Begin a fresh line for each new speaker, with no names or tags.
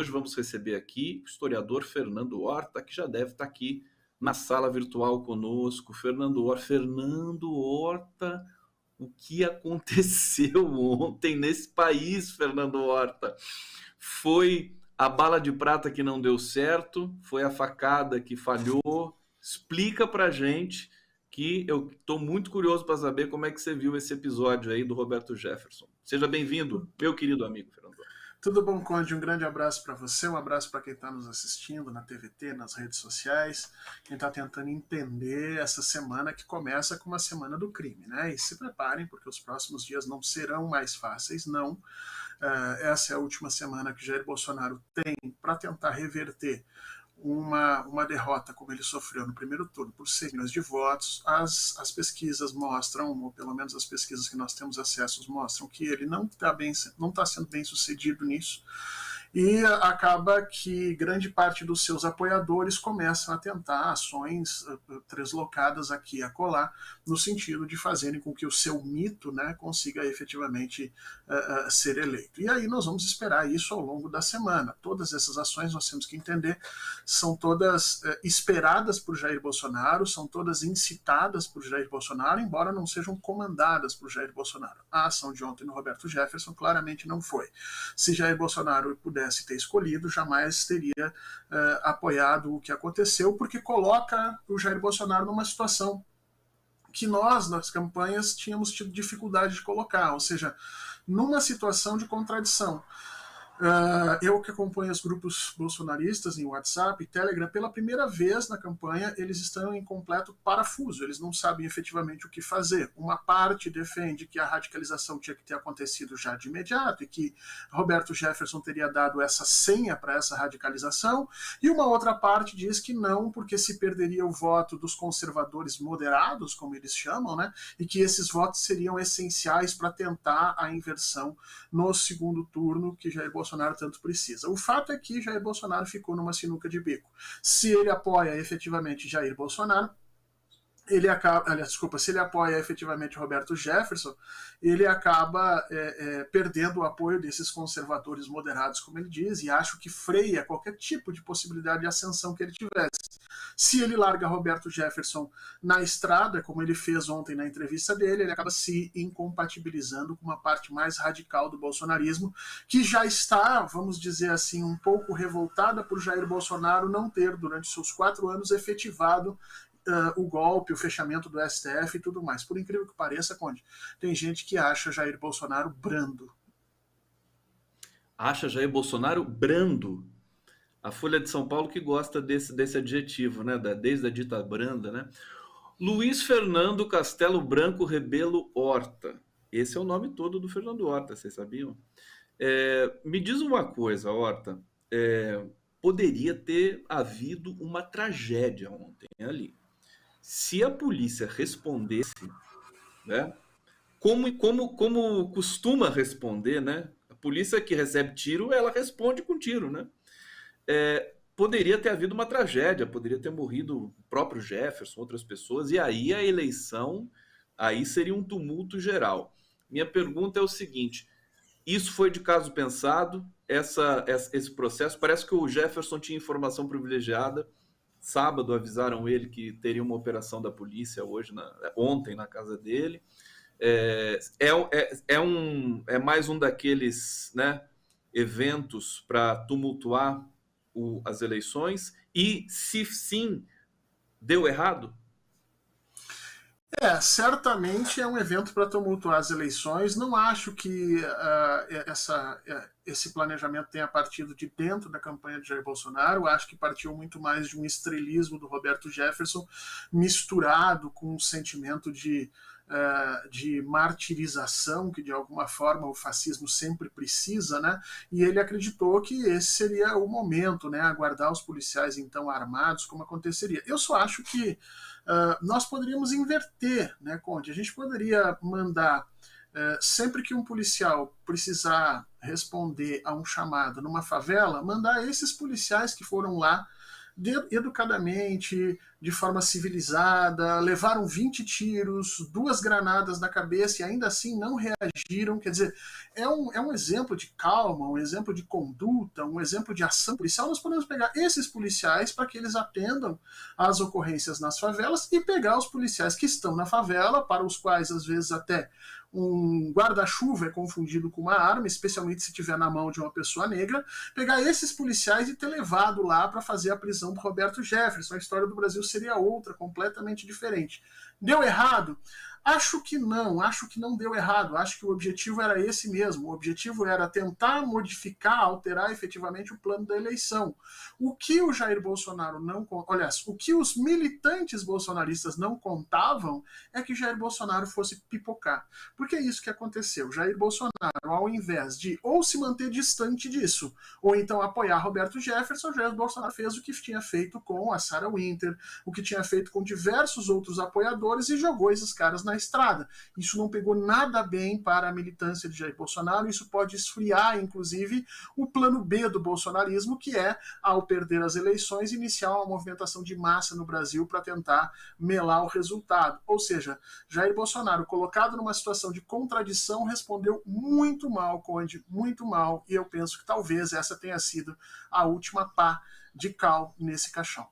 Hoje vamos receber aqui o historiador Fernando Horta, que já deve estar aqui na sala virtual conosco. Fernando Horta, o que aconteceu ontem nesse país, Fernando Horta? Foi a bala de prata que não deu certo? Foi a facada que falhou? Explica pra gente, que eu estou muito curioso para saber como é que você viu esse episódio aí do Roberto Jefferson. Seja bem-vindo, meu querido amigo Fernando.
Tudo bom, Conde? Um grande abraço para você, um abraço para quem está nos assistindo na TVT, nas redes sociais, quem está tentando entender essa semana que começa com uma semana do crime, né? E se preparem, porque os próximos dias não serão mais fáceis, não. Essa é a última semana que Jair Bolsonaro tem para tentar reverter uma derrota como ele sofreu no primeiro turno por 6 milhões de votos. As pesquisas mostram, ou pelo menos as pesquisas que nós temos acesso mostram, que ele não está sendo bem sucedido nisso, e acaba que grande parte dos seus apoiadores começam a tentar ações translocadas aqui e acolá, no sentido de fazerem com que o seu mito, né, consiga efetivamente ser eleito. E aí nós vamos esperar isso ao longo da semana. Todas essas ações, nós temos que entender, são todas esperadas por Jair Bolsonaro, são todas incitadas por Jair Bolsonaro, embora não sejam comandadas por Jair Bolsonaro. A ação de ontem no Roberto Jefferson claramente não foi. Se Jair Bolsonaro pudesse ter escolhido, jamais teria apoiado o que aconteceu, porque coloca o Jair Bolsonaro numa situação que nós, nas campanhas, tínhamos tido dificuldade de colocar, ou seja, numa situação de contradição. Eu que acompanho os grupos bolsonaristas em WhatsApp e Telegram, pela primeira vez na campanha, eles estão em completo parafuso, eles não sabem efetivamente o que fazer. Uma parte defende que a radicalização tinha que ter acontecido já de imediato e que Roberto Jefferson teria dado essa senha para essa radicalização, e uma outra parte diz que não, porque se perderia o voto dos conservadores moderados, como eles chamam, né, e que esses votos seriam essenciais para tentar a inversão no segundo turno, que Jair Bolsonaro tanto precisa. O fato é que Jair Bolsonaro ficou numa sinuca de bico. Se ele apoia efetivamente Jair Bolsonaro, se ele apoia efetivamente Roberto Jefferson, ele acaba perdendo o apoio desses conservadores moderados, como ele diz, e acho que freia qualquer tipo de possibilidade de ascensão que ele tivesse. Se ele larga Roberto Jefferson na estrada, como ele fez ontem na entrevista dele, ele acaba se incompatibilizando com uma parte mais radical do bolsonarismo, que já está, vamos dizer assim, um pouco revoltada por Jair Bolsonaro não ter, durante seus 4 anos, efetivado o golpe, o fechamento do STF e tudo mais. Por incrível que pareça, Conde, tem gente que acha Jair Bolsonaro brando.
Acha Jair Bolsonaro brando? A Folha de São Paulo que gosta desse adjetivo, né? Desde a dita branda, né? Luiz Fernando Castelo Branco Rebelo Horta. Esse é o nome todo do Fernando Horta, vocês sabiam? Me diz uma coisa, Horta. Poderia ter havido uma tragédia ontem ali. Se a polícia respondesse, né, como costuma responder, né? A polícia que recebe tiro, ela responde com tiro, né? Poderia ter havido uma tragédia, poderia ter morrido o próprio Jefferson, outras pessoas, e aí a eleição, aí seria um tumulto geral. Minha pergunta é o seguinte: isso foi de caso pensado, esse processo? Parece que o Jefferson tinha informação privilegiada. Sábado avisaram ele que teria uma operação da polícia ontem na casa dele. É mais um daqueles, né, eventos para tumultuar as eleições? E se sim, deu errado?
Certamente é um evento para tumultuar as eleições. Não acho que esse planejamento tenha partido de dentro da campanha de Jair Bolsonaro. Acho que partiu muito mais de um estrelismo do Roberto Jefferson, misturado com um sentimento de martirização que de alguma forma o fascismo sempre precisa, né? E ele acreditou que esse seria o momento, né? Aguardar os policiais então armados, como aconteceria. Eu só acho que nós poderíamos inverter, né, Conde? A gente poderia mandar, sempre que um policial precisar responder a um chamado numa favela, mandar esses policiais que foram lá educadamente, de forma civilizada, levaram 20 tiros, 2 granadas na cabeça e ainda assim não reagiram. Quer dizer, é um exemplo de calma, um exemplo de conduta, um exemplo de ação policial. Nós podemos pegar esses policiais para que eles atendam às ocorrências nas favelas e pegar os policiais que estão na favela, para os quais às vezes até um guarda-chuva é confundido com uma arma, especialmente se estiver na mão de uma pessoa negra, pegar esses policiais e ter levado lá para fazer a prisão do Roberto Jefferson. A história do Brasil seria outra, completamente diferente. Deu errado? Acho que não deu errado. Acho que o objetivo era esse mesmo. O objetivo era tentar modificar, alterar efetivamente o plano da eleição. O que o Jair Bolsonaro não... Aliás, o que os militantes bolsonaristas não contavam é que Jair Bolsonaro fosse pipocar. Porque é isso que aconteceu. Jair Bolsonaro, ao invés de ou se manter distante disso, ou então apoiar Roberto Jefferson, Jair Bolsonaro fez o que tinha feito com a Sarah Winter, o que tinha feito com diversos outros apoiadores e jogou esses caras na estrada. Isso não pegou nada bem para a militância de Jair Bolsonaro, isso pode esfriar, inclusive, o plano B do bolsonarismo, que é, ao perder as eleições, iniciar uma movimentação de massa no Brasil para tentar melar o resultado. Ou seja, Jair Bolsonaro, colocado numa situação de contradição, respondeu muito mal, Conde, muito mal, e eu penso que talvez essa tenha sido a última pá de cal nesse caixão.